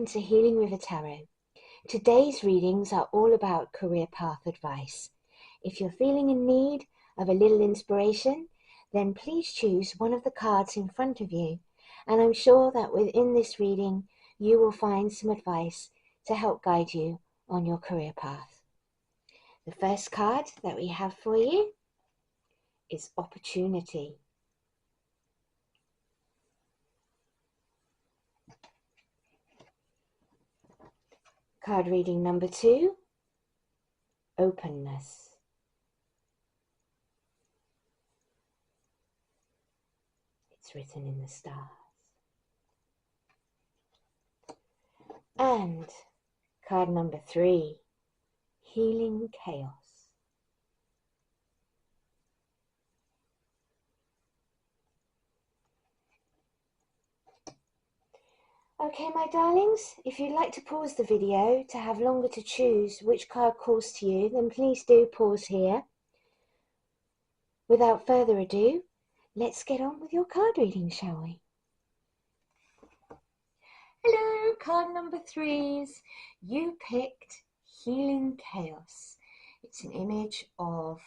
to Healing with a Tarot. Today's readings are all about career path advice. If you're feeling in need of a little inspiration, then please choose one of the cards in front of you, and I'm sure that within this reading you will find some advice to help guide you on your career path. The first card that we have for you is Opportunity. Card reading number 2, Openness. It's written in the stars. And card number 3, Healing Chaos. Okay, my darlings, if you'd like to pause the video to have longer to choose which card calls to you, then please do pause here. Without further ado, let's get on with your card reading, shall we? Hello, card number 3s. You picked Healing Chaos. It's an image of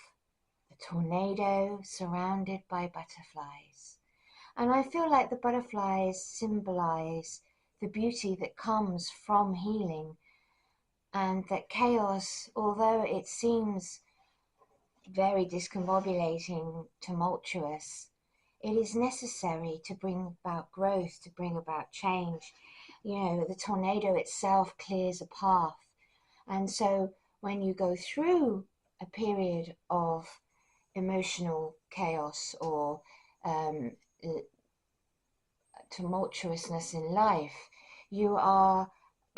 a tornado surrounded by butterflies. And I feel like the butterflies symbolize the beauty that comes from healing, and that chaos, although it seems very discombobulating, tumultuous, it is necessary to bring about growth, to bring about change. You know, the tornado itself clears a path, and so when you go through a period of emotional chaos or tumultuousness in life, you are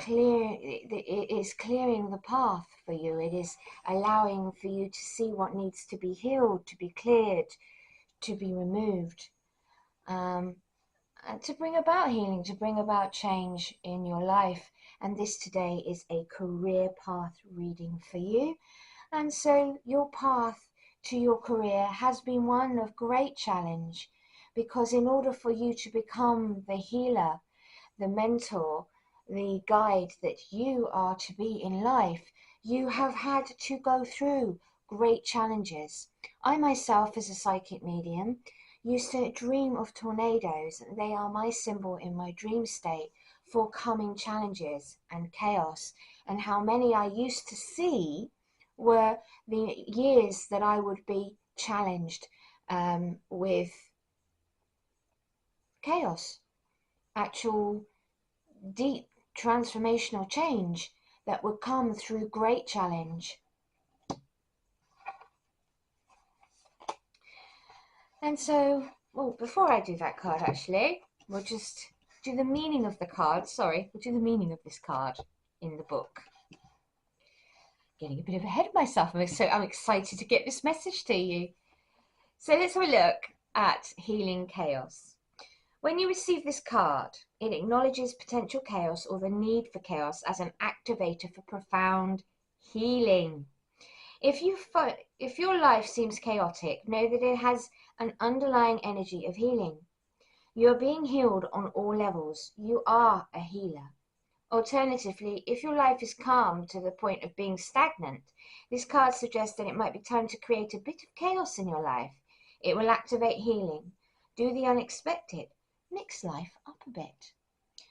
it is clearing the path for you. It is allowing for you to see what needs to be healed, to be cleared, to be removed, and to bring about healing, to bring about change in your life. And this today is a career path reading for you. And so your path to your career has been one of great challenge, because in order for you to become the healer, the mentor, the guide that you are to be in life, you have had to go through great challenges. I myself, as a psychic medium, used to dream of tornadoes. They are my symbol in my dream state for coming challenges and chaos, and how many I used to see were the years that I would be challenged with chaos, actual deep transformational change that would come through great challenge. And so, well, before I do that card, actually, we'll just do the meaning of the card. We'll do the meaning of this card in the book. Getting a bit of ahead of myself, so I'm excited to get this message to you. So let's have a look at Healing Chaos. When you receive this card, it acknowledges potential chaos or the need for chaos as an activator for profound healing. If your life seems chaotic, know that it has an underlying energy of healing. You are being healed on all levels. You are a healer. Alternatively, if your life is calm to the point of being stagnant, this card suggests that it might be time to create a bit of chaos in your life. It will activate healing, do the unexpected, mix life up a bit.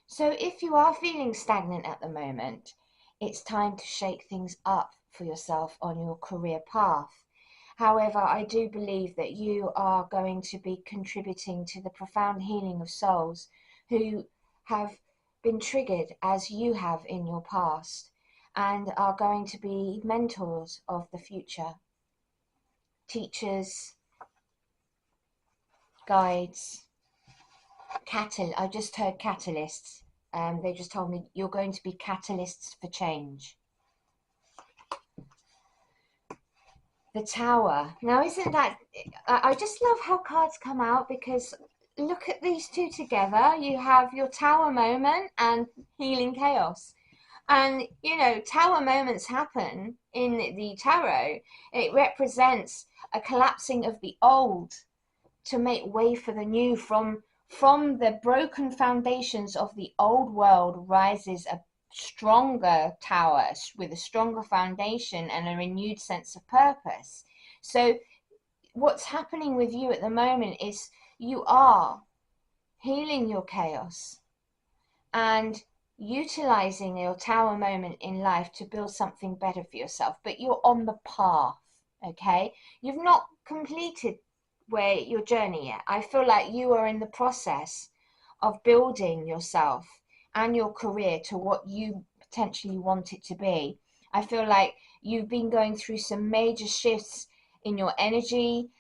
So if you are feeling stagnant at the moment, it's time to shake things up for yourself on your career path. However, I do believe that you are going to be contributing to the profound healing of souls who have been triggered as you have in your past, and are going to be mentors of the future, teachers, guides, I just heard catalysts. They just told me you're going to be catalysts for change. The Tower. Now, isn't that... I just love how cards come out, because look at these two together. You have your Tower moment and Healing Chaos. And, you know, Tower moments happen in the tarot. It represents a collapsing of the old to make way for the new, from from the broken foundations of the old world rises a stronger tower with a stronger foundation and a renewed sense of purpose. So what's happening with you at the moment is you are healing your chaos and utilizing your tower moment in life to build something better for yourself, but you're on the path. Okay, you've not completed where your journey yet. I feel like you are in the process of building yourself and your career to what you potentially want it to be. I feel like you've been going through some major shifts in your energy,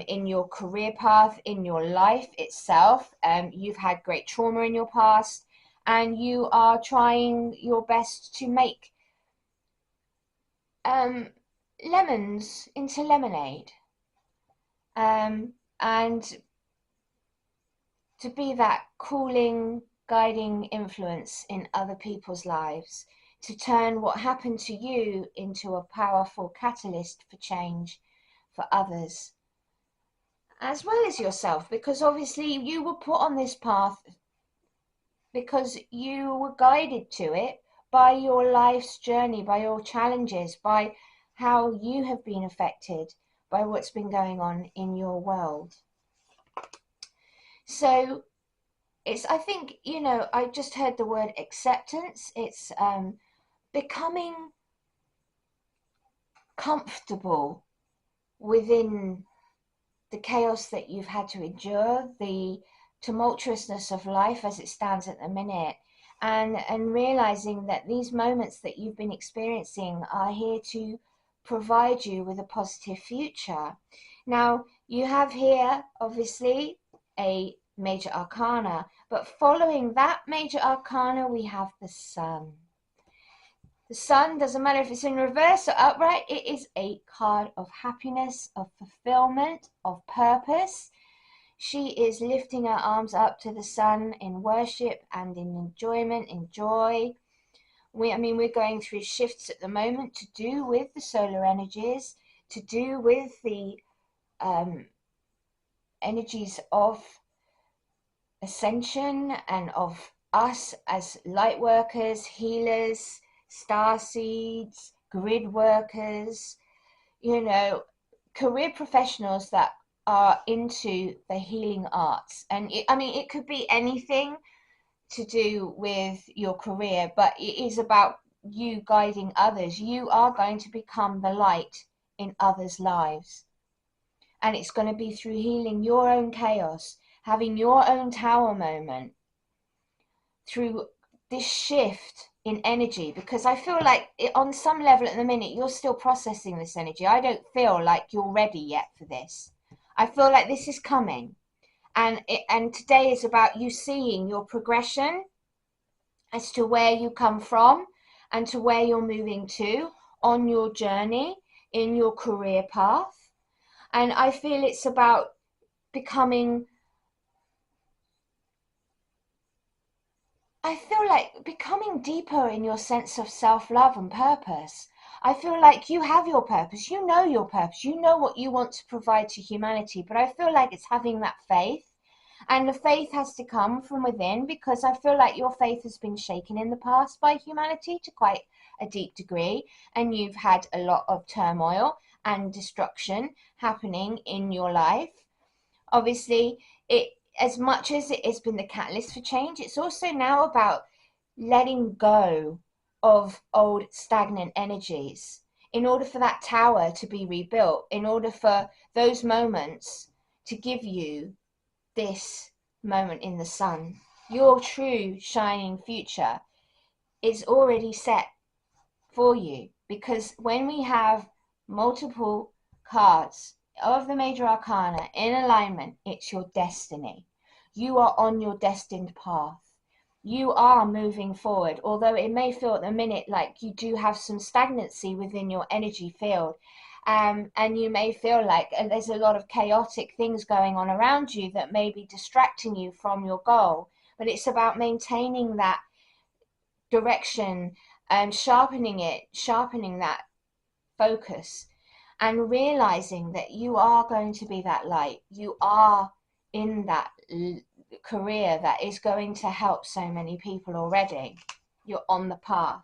in your career path, in your life itself. You've had great trauma in your past, and you are trying your best to make lemons into lemonade, and to be that cooling, guiding influence in other people's lives, to turn what happened to you into a powerful catalyst for change for others, as well as yourself, because obviously you were put on this path because you were guided to it by your life's journey, by your challenges, by how you have been affected by what's been going on in your world. So it's, I think, I just heard the word acceptance. It's becoming comfortable within the chaos that you've had to endure, the tumultuousness of life as it stands at the minute, and realizing that these moments that you've been experiencing are here to provide you with a positive future. Now, you have here, obviously, a major arcana, but following that major arcana, we have the sun. The sun, doesn't matter if it's in reverse or upright, it is a card of happiness, of fulfillment, of purpose. She is lifting her arms up to the sun in worship and in enjoyment, in joy. We're going through shifts at the moment to do with the solar energies, to do with the energies of ascension and of us as light workers, healers, star seeds, grid workers, career professionals that are into the healing arts. And it could be anything to do with your career, but it is about you guiding others. You are going to become the light in others' lives. And it's going to be through healing your own chaos, having your own tower moment, through this shift in energy, because I feel like on some level at the minute you're still processing this energy. I don't feel like you're ready yet for this. I feel like this is coming, and today is about you seeing your progression as to where you come from and to where you're moving to on your journey in your career path. And I feel it's about becoming deeper in your sense of self-love and purpose. I feel like you have your purpose, you know your purpose, you know what you want to provide to humanity, but I feel like it's having that faith. And the faith has to come from within, because I feel like your faith has been shaken in the past by humanity to quite a deep degree, and you've had a lot of turmoil and destruction happening in your life. Obviously, as much as it has been the catalyst for change, it's also now about letting go of old stagnant energies in order for that tower to be rebuilt, in order for those moments to give you this moment in the sun. Your true shining future is already set for you, because when we have multiple cards of the major arcana in alignment, it's your destiny. You are on your destined path. You are moving forward, although it may feel at the minute like you do have some stagnancy within your energy field. And you may feel like there's a lot of chaotic things going on around you that may be distracting you from your goal. But it's about maintaining that direction and sharpening that focus, and realizing that you are going to be that light. You are in that career that is going to help so many people already. You're on the path.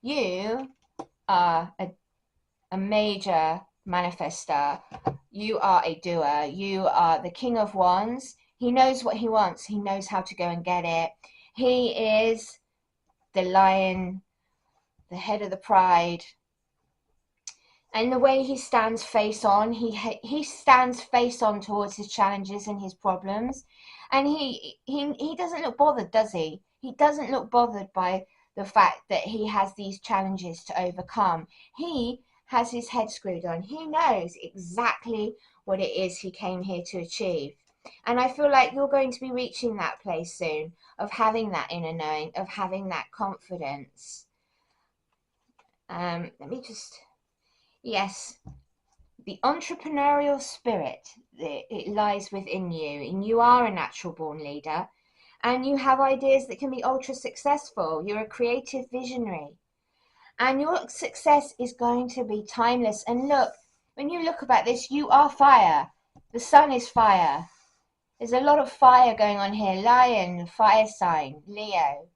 You are a major manifester. You are a doer. You are the King of Wands. He knows what he wants. He knows how to go and get it. He is the lion, the head of the pride. And the way he stands face on, he stands face on towards his challenges and his problems. And he doesn't look bothered, does he? He doesn't look bothered by the fact that he has these challenges to overcome. He has his head screwed on. He knows exactly what it is he came here to achieve. And I feel like you're going to be reaching that place soon, of having that inner knowing, of having that confidence. Let me just... Yes, the entrepreneurial spirit, it lies within you, and you are a natural born leader, and you have ideas that can be ultra successful. You're a creative visionary, and your success is going to be timeless. And look, when you look about this, you are fire. The sun is fire. There's a lot of fire going on here. Lion, fire sign, Leo.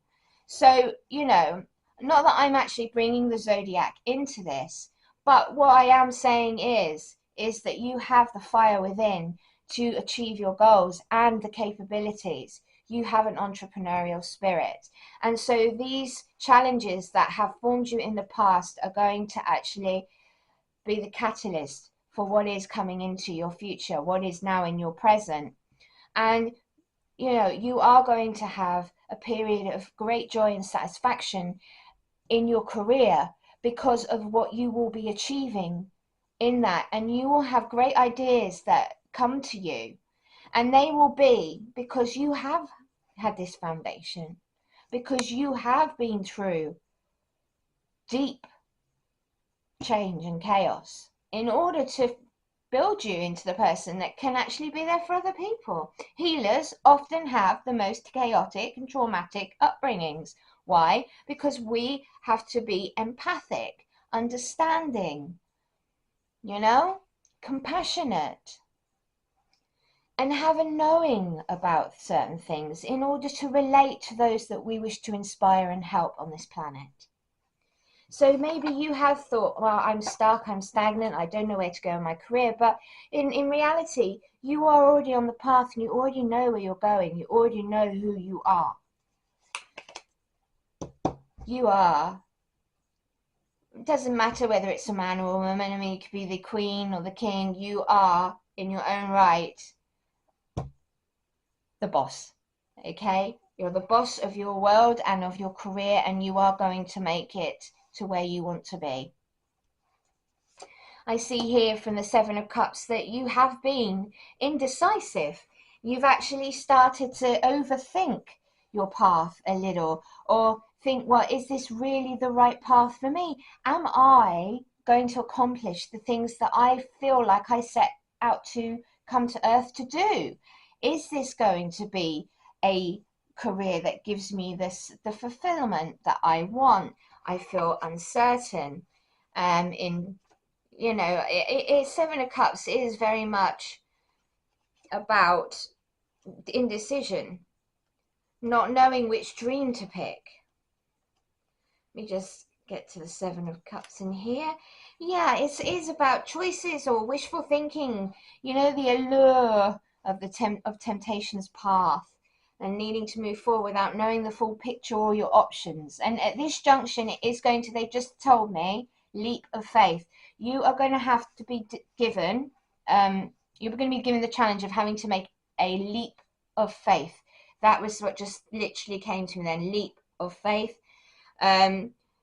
So, you know, not that I'm actually bringing the zodiac into this, but what I am saying is that you have the fire within to achieve your goals and the capabilities. You have an entrepreneurial spirit. And so these challenges that have formed you in the past are going to actually be the catalyst for what is coming into your future, what is now in your present. And, you know, you are going to have a period of great joy and satisfaction in your career, because of what you will be achieving in that. And you will have great ideas that come to you, and they will be because you have had this foundation, because you have been through deep change and chaos in order to build you into the person that can actually be there for other people. Healers often have the most chaotic and traumatic upbringings. Why? Because we have to be empathic, understanding, you know, compassionate, and have a knowing about certain things in order to relate to those that we wish to inspire and help on this planet. So maybe you have thought, well, I'm stuck, I'm stagnant, I don't know where to go in my career. But in reality, you are already on the path, and you already know where you're going. You already know who you are. You are. It doesn't matter whether it's a man or a woman. I mean, it could be the queen or the king. You are, in your own right, the boss. Okay? You're the boss of your world and of your career, and you are going to make it to where you want to be. I see here from the Seven of Cups that you have been indecisive. You've actually started to overthink your path a little, or think, well, is this really the right path for me? Am I going to accomplish the things that I feel like I set out to come to earth to do? Is this going to be a career that gives me the fulfillment that I want? I feel uncertain. Seven of Cups is very much about indecision, not knowing which dream to pick. Let me just get to the Seven of Cups in here. Yeah, it is about choices or wishful thinking, you know, the allure of of temptation's path, and needing to move forward without knowing the full picture or your options. And at this junction, it is going to, they just told me, leap of faith. You are going to have to be given, you're going to be given the challenge of having to make a leap of faith. That was what just literally came to me then, leap of faith.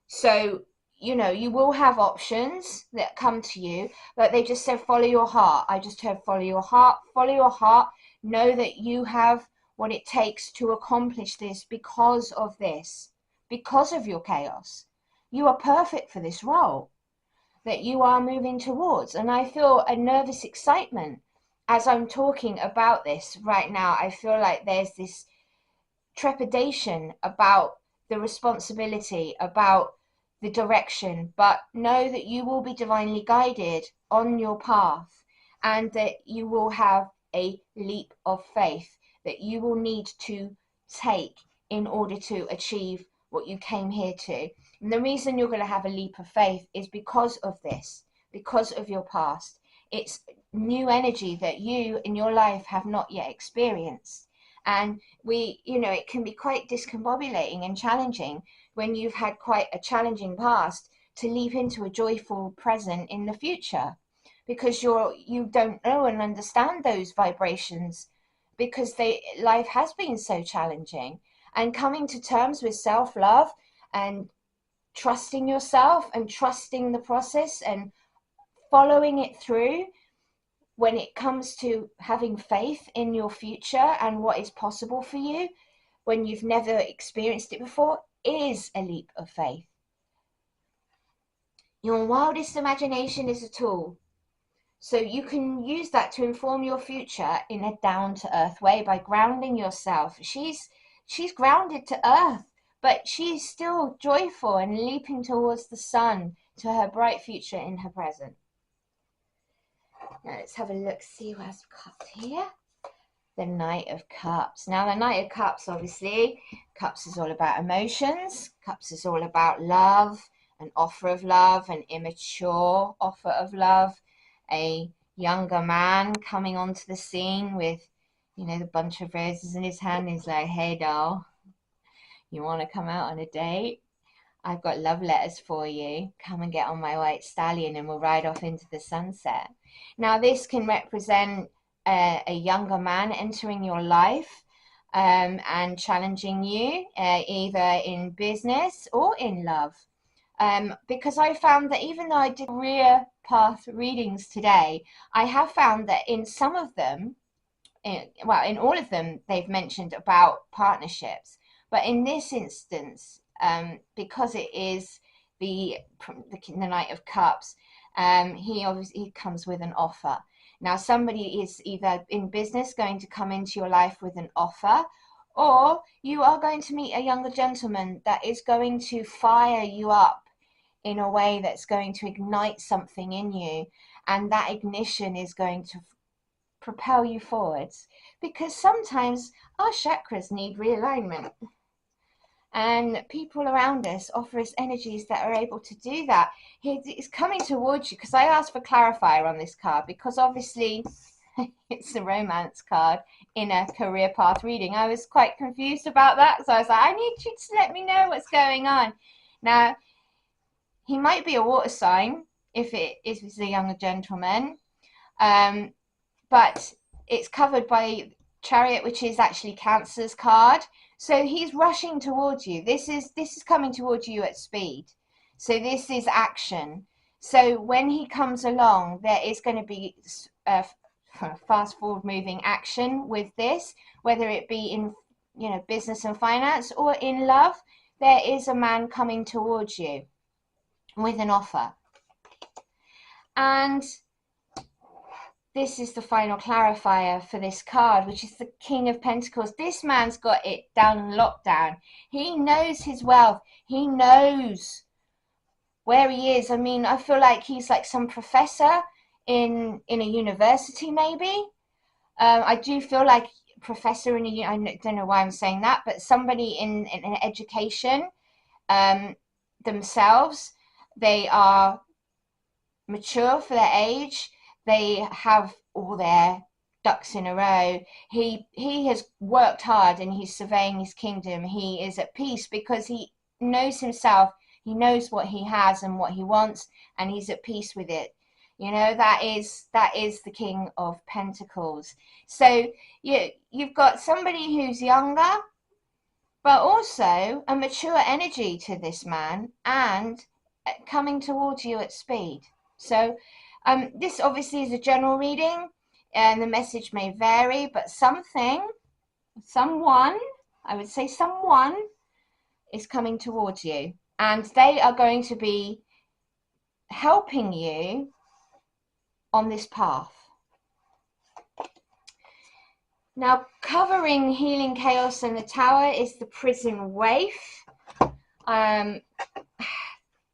So, you know, you will have options that come to you, but they just said, follow your heart. I just heard, follow your heart, follow your heart. Know that you have what it takes to accomplish this because of this, because of your chaos. You are perfect for this role that you are moving towards. And I feel a nervous excitement as I'm talking about this right now. I feel like there's this trepidation about the responsibility, about the direction, but know that you will be divinely guided on your path, and that you will have a leap of faith, that you will need to take in order to achieve what you came here to. And the reason you're going to have a leap of faith is because of this, because of your past. It's new energy that you in your life have not yet experienced. And it can be quite discombobulating and challenging when you've had quite a challenging past to leap into a joyful present in the future, because you don't know and understand those vibrations, because life has been so challenging. And coming to terms with self-love and trusting yourself and trusting the process and following it through when it comes to having faith in your future and what is possible for you when you've never experienced it before is a leap of faith. Your wildest imagination is a tool. So you can use that to inform your future in a down-to-earth way by grounding yourself. She's grounded to earth, but she's still joyful and leaping towards the sun to her bright future in her present. Now let's have a look, see what I've got here. The Knight of Cups. Now the Knight of Cups, obviously, Cups is all about emotions. Cups is all about love, an offer of love, an immature offer of love. A younger man coming onto the scene with, the bunch of roses in his hand. He's like, hey, doll, you want to come out on a date? I've got love letters for you. Come and get on my white stallion and we'll ride off into the sunset. Now, this can represent a younger man entering your life and challenging you either in business or in love. Because I found that even though I did career path readings today, I have found that in some of them, in all of them, they've mentioned about partnerships. But in this instance, because it is the Knight of Cups, he comes with an offer. Now, somebody is either in business going to come into your life with an offer, or you are going to meet a younger gentleman that is going to fire you up in a way that's going to ignite something in you, and that ignition is going to propel you forwards, because sometimes our chakras need realignment, and people around us offer us energies that are able to do that. It's coming towards you, because I asked for clarifier on this card, because obviously it's a romance card in a career path reading. I was quite confused about that, so I was like, I need you to let me know what's going on. Now, he might be a water sign if it's a younger gentleman, but it's covered by Chariot, which is actually Cancer's card. So he's rushing towards you. This is coming towards you at speed. So this is action. So when he comes along, there is going to be fast forward moving action with this, whether it be in business and finance or in love. There is a man coming towards you with an offer. And this is the final clarifier for this card, which is the King of Pentacles. This man's got it down in lockdown. He knows his wealth. He knows where he is. I mean, I feel like he's like some professor in a university, maybe. I do feel like professor in I don't know why I'm saying that, but somebody in education themselves. They are mature for their age. They have all their ducks in a row. He has worked hard and he's surveying his kingdom. He is at peace because he knows himself. He knows what he has and what he wants, and he's at peace with it. That is the King of Pentacles. So you've got somebody who's younger, but also a mature energy to this man, and coming towards you at speed. So this obviously is a general reading, and the message may vary, but someone is coming towards you, and they are going to be helping you on this path. Now, covering healing chaos and the Tower is the prison waif,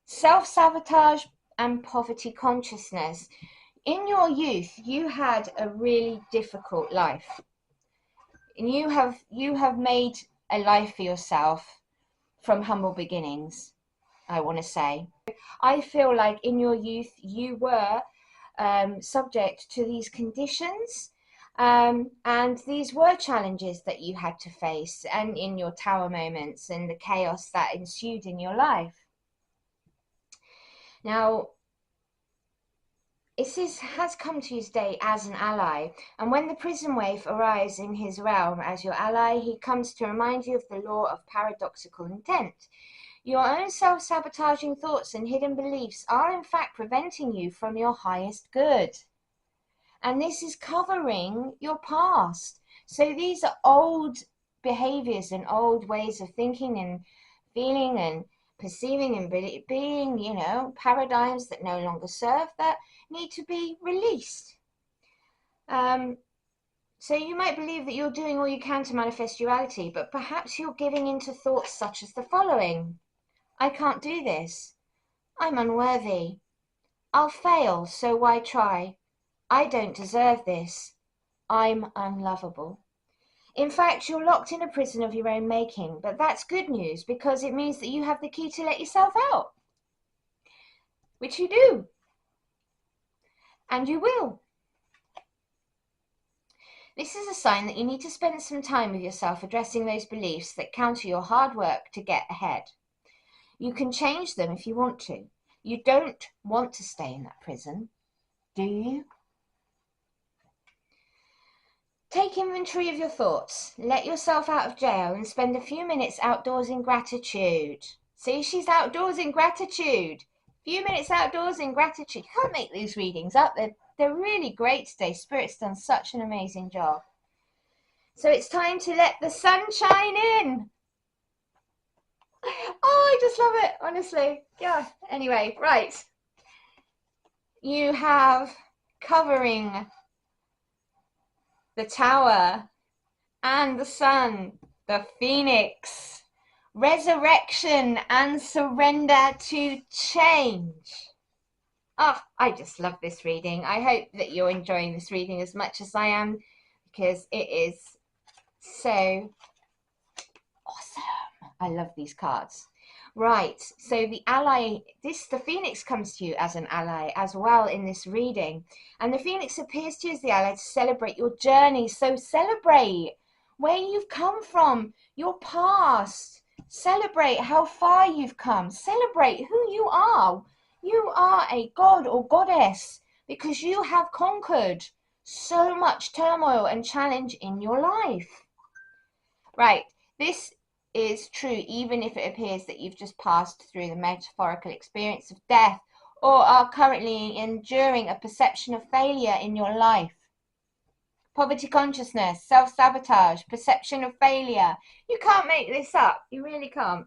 self-sabotage and poverty consciousness. In your youth, you had a really difficult life. And you have made a life for yourself from humble beginnings, I want to say. I feel like in your youth you were subject to these conditions, and these were challenges that you had to face, and in your tower moments and the chaos that ensued in your life. Now, Isis has come to you today as an ally, and when the prison waif arrives in his realm as your ally, he comes to remind you of the law of paradoxical intent. Your own self-sabotaging thoughts and hidden beliefs are in fact preventing you from your highest good. And this is covering your past. So these are old behaviors and old ways of thinking and feeling and perceiving and being, you know, paradigms that no longer serve, that need to be released. So you might believe that you're doing all you can to manifest reality, but perhaps you're giving into thoughts such as the following: I can't do this. I'm unworthy. I'll fail, so why try? I don't deserve this. I'm unlovable. In fact, you're locked in a prison of your own making, but that's good news because it means that you have the key to let yourself out, which you do, and you will. This is a sign that you need to spend some time with yourself addressing those beliefs that counter your hard work to get ahead. You can change them if you want to. You don't want to stay in that prison, do you? Take inventory of your thoughts. Let yourself out of jail and spend a few minutes outdoors in gratitude. See, she's outdoors in gratitude. Few minutes outdoors in gratitude. You can't make these readings up. They're really great today. Spirit's done such an amazing job. So it's time to let the sun shine in. Oh, I just love it, honestly. Yeah, anyway, right. You have covering the tower and the sun, the phoenix, resurrection and surrender to change. Oh, I just love this reading. I hope that you're enjoying this reading as much as I am, because it is so awesome. I love these cards. Right, so the ally, the phoenix comes to you as an ally as well in this reading. And the phoenix appears to you as the ally to celebrate your journey. So celebrate where you've come from, your past. Celebrate how far you've come. Celebrate who you are. You are a god or goddess because you have conquered so much turmoil and challenge in your life. Right, this is true even if it appears that you've just passed through the metaphorical experience of death or are currently enduring a perception of failure in your life. Poverty consciousness, self-sabotage, perception of failure. You can't make this up. You really can't.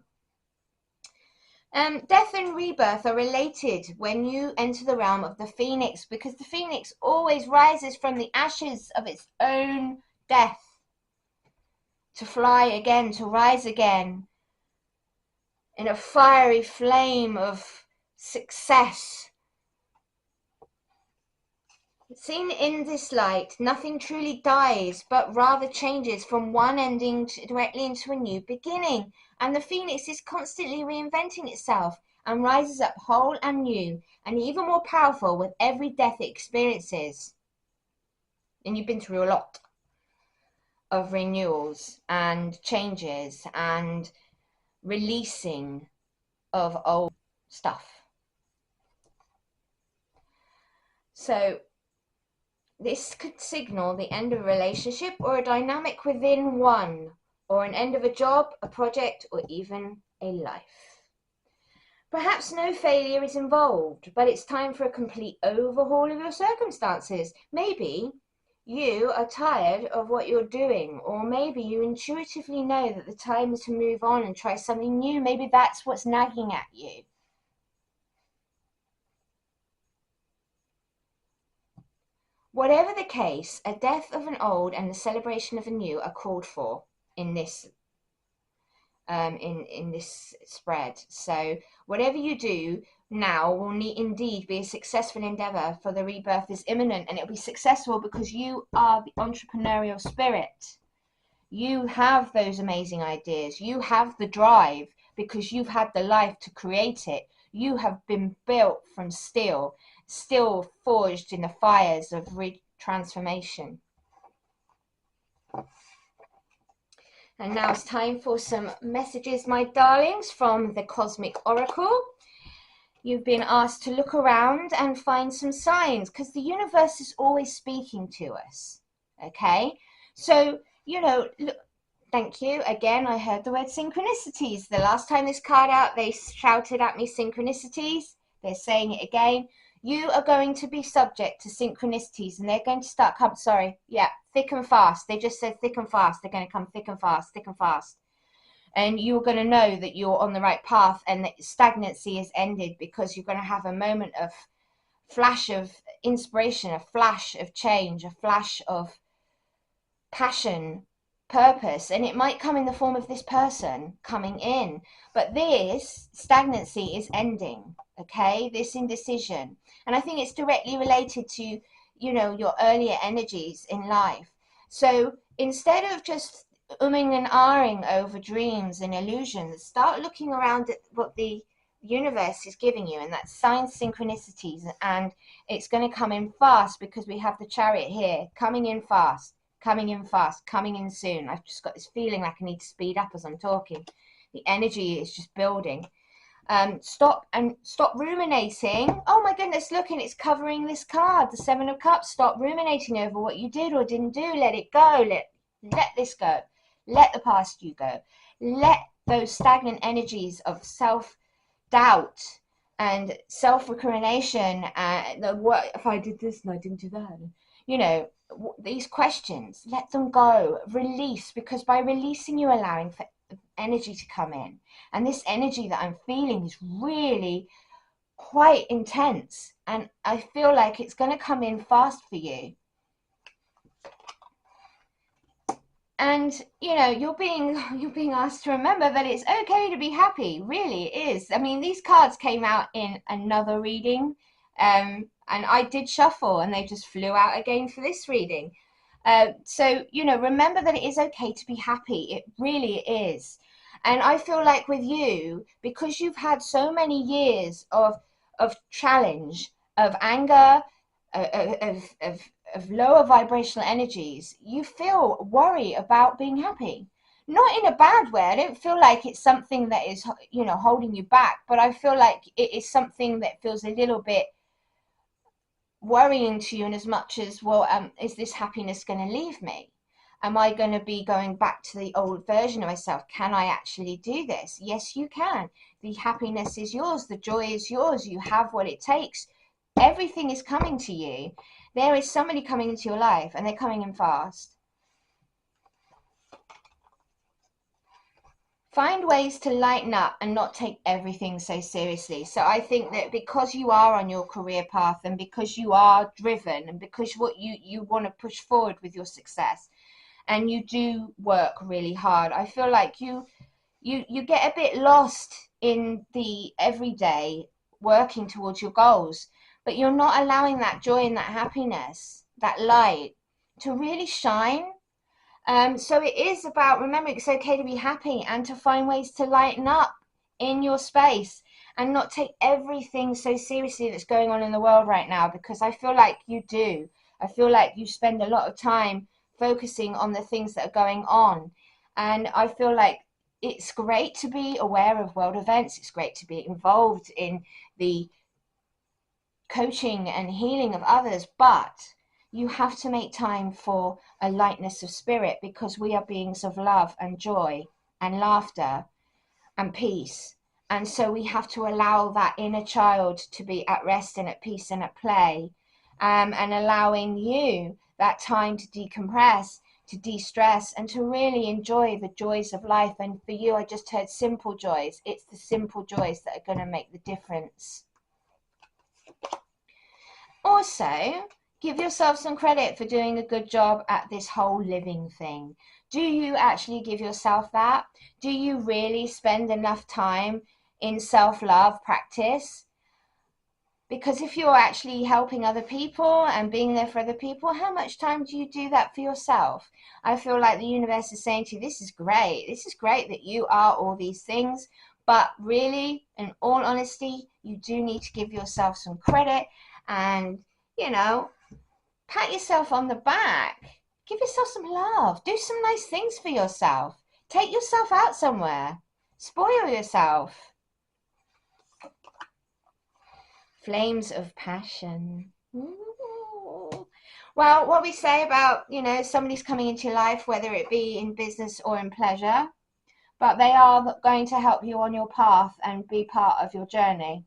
Death and rebirth are related when you enter the realm of the phoenix, because the phoenix always rises from the ashes of its own death to fly again, to rise again in a fiery flame of success. Seen in this light, nothing truly dies, but rather changes from one ending directly into a new beginning. And the phoenix is constantly reinventing itself and rises up whole and new and even more powerful with every death it experiences. And you've been through a lot of renewals and changes and releasing of old stuff. So this could signal the end of a relationship or a dynamic within one, or an end of a job, a project, or even a life. Perhaps no failure is involved, but it's time for a complete overhaul of your circumstances. Maybe you are tired of what you're doing, or maybe you intuitively know that the time is to move on and try something new. Maybe that's what's nagging at you. Whatever the case, a death of an old and the celebration of a new are called for in this in this spread. So whatever you do now will indeed be a successful endeavor, for the rebirth is imminent, and it'll be successful because you are the entrepreneurial spirit. You have those amazing ideas. You have the drive because you've had the life to create it. You have been built from steel, still forged in the fires of transformation. And now it's time for some messages, my darlings, from the Cosmic Oracle. You've been asked to look around and find some signs because the universe is always speaking to us. Okay? So, you know, look, thank you. Again, I heard the word synchronicities. The last time this card out, they shouted at me synchronicities. They're saying it again. You are going to be subject to synchronicities and they're going to start come. Sorry. Yeah. Thick and fast. They just said thick and fast. They're going to come thick and fast, thick and fast. And you're going to know that you're on the right path and that stagnancy is ended because you're going to have a moment of flash of inspiration, a flash of change, a flash of passion, purpose, and it might come in the form of this person coming in, but this stagnancy is ending. Okay, this indecision, and I think it's directly related to, you know, your earlier energies in life. So instead of just umming and ahhing over dreams and illusions, start looking around at what the universe is giving you, and that's signs, synchronicities, and it's going to come in fast because we have the Chariot here coming in fast, coming in fast, coming in soon. I've just got this feeling like I need to speed up as I'm talking. The energy is just building. Stop ruminating. Oh my goodness, look, and it's covering this card, the Seven of Cups. Stop ruminating over what you did or didn't do. Let it go. Let this go. Let the past you go. Let those stagnant energies of self-doubt and self-recrimination and what if I did this and I didn't do that, you know, these questions, let them go. Release, because by releasing, you're allowing for energy to come in, and this energy that I'm feeling is really quite intense, and I feel like it's going to come in fast for you. And you know, you're being asked to remember that it's okay to be happy. Really, it is. I mean, these cards came out in another reading, and I did shuffle, and they just flew out again for this reading. So you know, remember that it is okay to be happy. It really is. And I feel like with you, because you've had so many years of challenge, of anger, of lower vibrational energies, you feel worry about being happy. Not in a bad way. I don't feel like it's something that is, you know, holding you back, but I feel like it is something that feels a little bit worrying to you, in as much as, well, is this happiness going to leave me? Am I going to be going back to the old version of myself? Can I actually do this? Yes, you can. The happiness is yours. The joy is yours. You have what it takes. Everything is coming to you. There is somebody coming into your life, and they're coming in fast. Find ways to lighten up and not take everything so seriously. So I think that because you are on your career path, and because you are driven, and because what you want to push forward with your success, and you do work really hard, I feel like you get a bit lost in the everyday working towards your goals, but you're not allowing that joy and that happiness, that light, to really shine. So it is about remembering it's okay to be happy and to find ways to lighten up in your space and not take everything so seriously that's going on in the world right now, because I feel like you do. I feel like you spend a lot of time focusing on the things that are going on. And I feel like it's great to be aware of world events. It's great to be involved in the coaching and healing of others, but you have to make time for a lightness of spirit, because we are beings of love and joy and laughter and peace. And so we have to allow that inner child to be at rest and at peace and at play, and allowing you that time to decompress, to de-stress, and to really enjoy the joys of life. And for you, I just heard simple joys. It's the simple joys that are going to make the difference. Also, give yourself some credit for doing a good job at this whole living thing. Do you actually give yourself that? Do you really spend enough time in self-love practice? Because if you're actually helping other people and being there for other people, how much time do you do that for yourself? I feel like the universe is saying to you, this is great. This is great that you are all these things. But really, in all honesty, you do need to give yourself some credit and, you know, pat yourself on the back. Give yourself some love. Do some nice things for yourself. Take yourself out somewhere. Spoil yourself. Flames of passion. Ooh. Well, what we say about, you know, somebody's coming into your life, whether it be in business or in pleasure, but they are going to help you on your path and be part of your journey.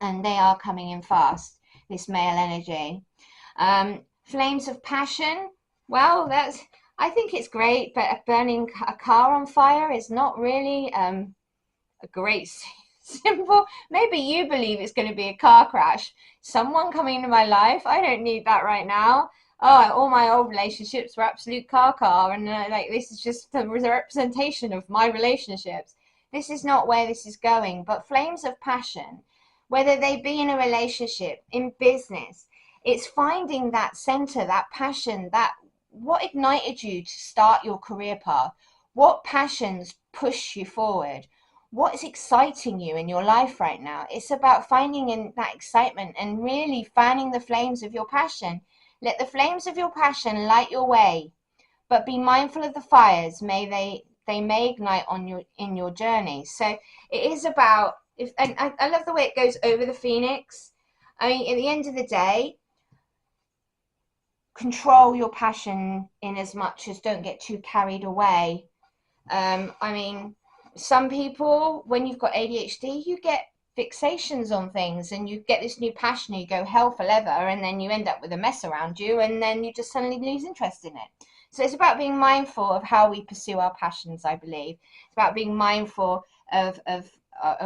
And they are coming in fast, this male energy. Flames of passion. Well, I think it's great, but burning a car on fire is not really a great symbol. Maybe you believe it's going to be a car crash. Someone coming into my life, I don't need that right now. Oh, all my old relationships were absolute car, and like this is just the representation of my relationships. This is not where this is going. But flames of passion, whether they be in a relationship, in business, it's finding that center, that passion, that what ignited you to start your career path, what passions push you forward, what is exciting you in your life right now. It's about finding in that excitement and really fanning the flames of your passion. Let the flames of your passion light your way, but be mindful of the fires. They may ignite in your journey. So it is about, and I love the way it goes over the phoenix. I mean, at the end of the day, control your passion in as much as don't get too carried away. I mean, some people, when you've got ADHD, you get fixations on things and you get this new passion, you go hell for leather, and then you end up with a mess around you, and then you just suddenly lose interest in it. So it's about being mindful of how we pursue our passions, I believe. It's about being mindful of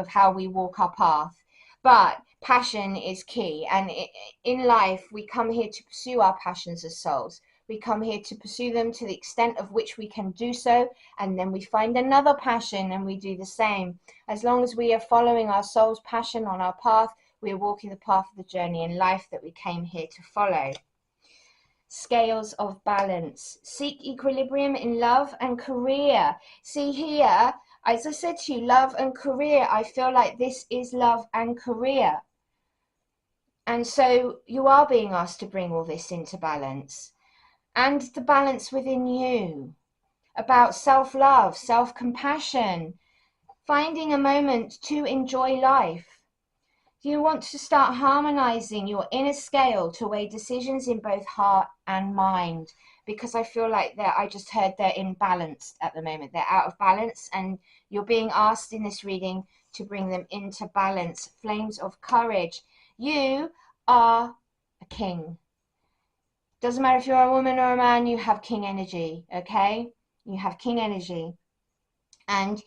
how we walk our path. But passion is key, and in life we come here to pursue our passions as souls. We come here to pursue them to the extent of which we can do so, and then we find another passion and we do the same. As long as we are following our soul's passion on our path, we are walking the path of the journey in life that we came here to follow. Scales of balance. Seek equilibrium in love and career. See here, as I said to you, love and career, I feel like this is love and career. And so you are being asked to bring all this into balance. And the balance within you, about self-love, self-compassion, finding a moment to enjoy life. You want to start harmonizing your inner scale to weigh decisions in both heart and mind, because I feel like I just heard they're imbalanced at the moment. They're out of balance, and you're being asked in this reading to bring them into balance. Flames of courage. You are a king. Doesn't matter if you're a woman or a man, you have king energy, okay? You have king energy. And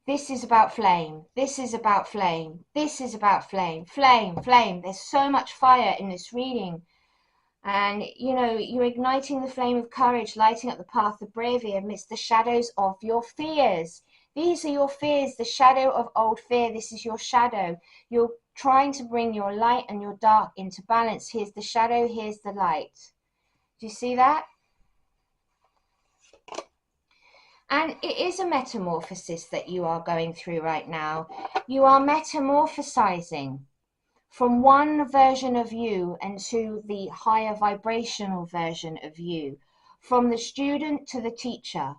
this is about flame. This is about flame. This is about flame. Flame, flame. There's so much fire in this reading. And, you know, you're igniting the flame of courage, lighting up the path of bravery amidst the shadows of your fears. These are your fears, the shadow of old fear. This is your shadow. You're trying to bring your light and your dark into balance. Here's the shadow, here's the light. Do you see that? And it is a metamorphosis that you are going through right now. You are metamorphosizing from one version of you into the higher vibrational version of you, from the student to the teacher,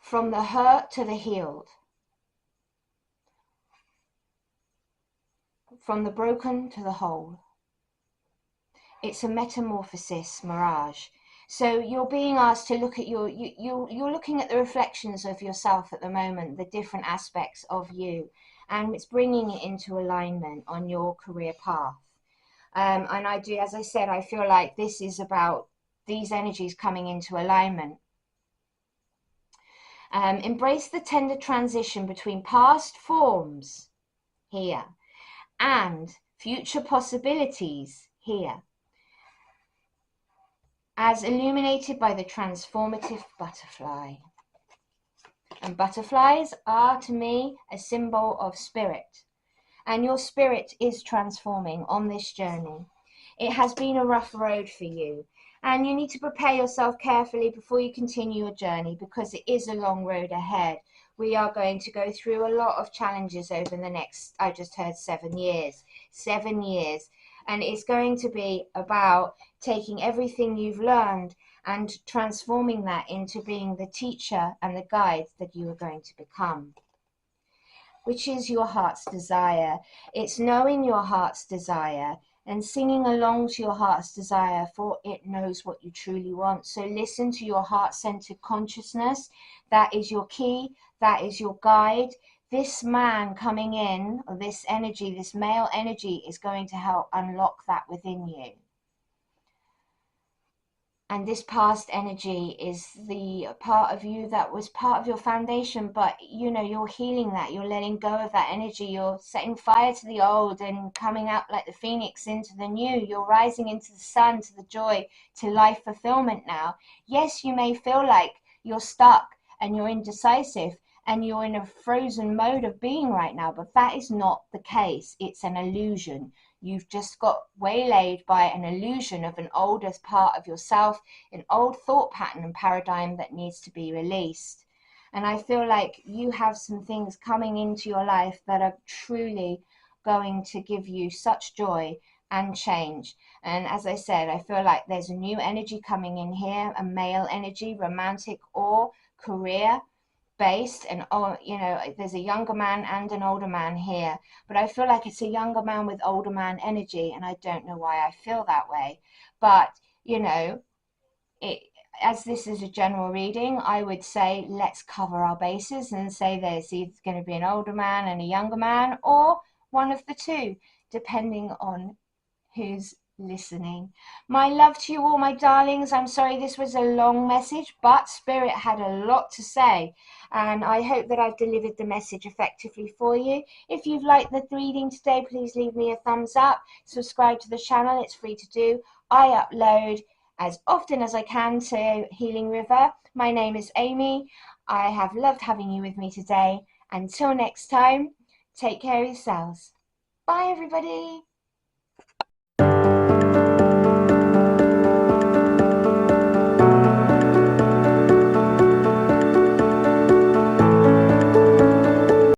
from the hurt to the healed, from the broken to the whole. It's a metamorphosis mirage. So you're being asked to look at you're looking at the reflections of yourself at the moment, the different aspects of you, and it's bringing it into alignment on your career path. And I do, as I said, I feel like this is about these energies coming into alignment. Embrace the tender transition between past forms here and future possibilities here, as illuminated by the transformative butterfly. And butterflies are, to me, a symbol of spirit. And your spirit is transforming on this journey. It has been a rough road for you, and you need to prepare yourself carefully before you continue your journey, because it is a long road ahead. We are going to go through a lot of challenges over the next, I just heard 7 years. 7 years. And it's going to be about taking everything you've learned and transforming that into being the teacher and the guide that you are going to become. Which is your heart's desire. It's knowing your heart's desire and singing along to your heart's desire, for it knows what you truly want. So listen to your heart-centered consciousness. That is your key. That is your guide. This man coming in, or this energy, this male energy, is going to help unlock that within you. And this past energy is the part of you that was part of your foundation, but you know, you're healing that, you're letting go of that energy, you're setting fire to the old and coming out like the phoenix into the new. You're rising into the sun, to the joy, to life fulfillment now. Yes, you may feel like you're stuck and you're indecisive and you're in a frozen mode of being right now, but that is not the case. It's an illusion. You've just got waylaid by an illusion of an older part of yourself, an old thought pattern and paradigm that needs to be released. And I feel like you have some things coming into your life that are truly going to give you such joy and change. And as I said, I feel like there's a new energy coming in here, a male energy, romantic or career based. And you know, there's a younger man and an older man here, but I feel like it's a younger man with older man energy, and I don't know why I feel that way. But you know, as this is a general reading, I would say let's cover our bases and say there's either going to be an older man and a younger man, or one of the two, depending on who's listening. My love to you all, my darlings. I'm sorry this was a long message, but Spirit had a lot to say, and I hope that I've delivered the message effectively for you. If you've liked the reading today, please leave me a thumbs up. Subscribe to the channel, it's free to do. I upload as often as I can to Healing River. My name is Amy. I have loved having you with me today. Until next time, take care of yourselves. Bye, everybody.